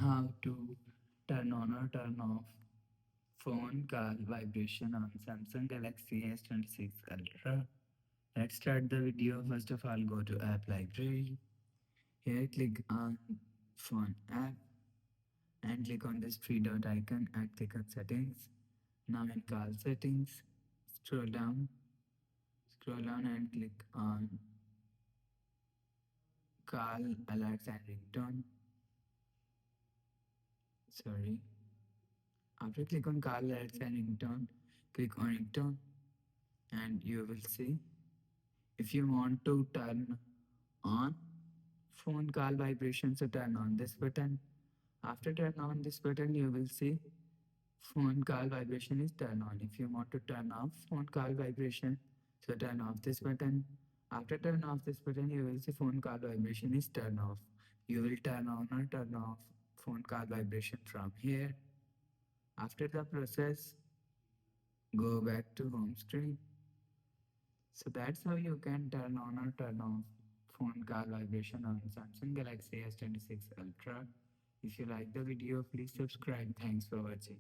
how to turn on or turn off phone call vibration on Samsung Galaxy S26 Ultra. Let's start the video. First of all, go to App Library. Here, click on Phone App and click on this three dot icon and click on Settings. Now in Call Settings, scroll down, and click on Call Alerts and Ringtone. Sorry. After click on Call Alerts and Ringtone, click on Ringtone and you will see if you want to turn on phone call vibration, so turn on this button. After turn on this button, you will see phone call vibration is turned on. If you want to turn off phone call vibration, so turn off this button. After turn off this button, you will see phone call vibration is turned off. You will turn on or turn off phone call vibration from here. After the process, go back to home screen. So that's how you can turn on or turn off phone call vibration on Samsung Galaxy S26 Ultra. If you like the video, please subscribe. Thanks for watching.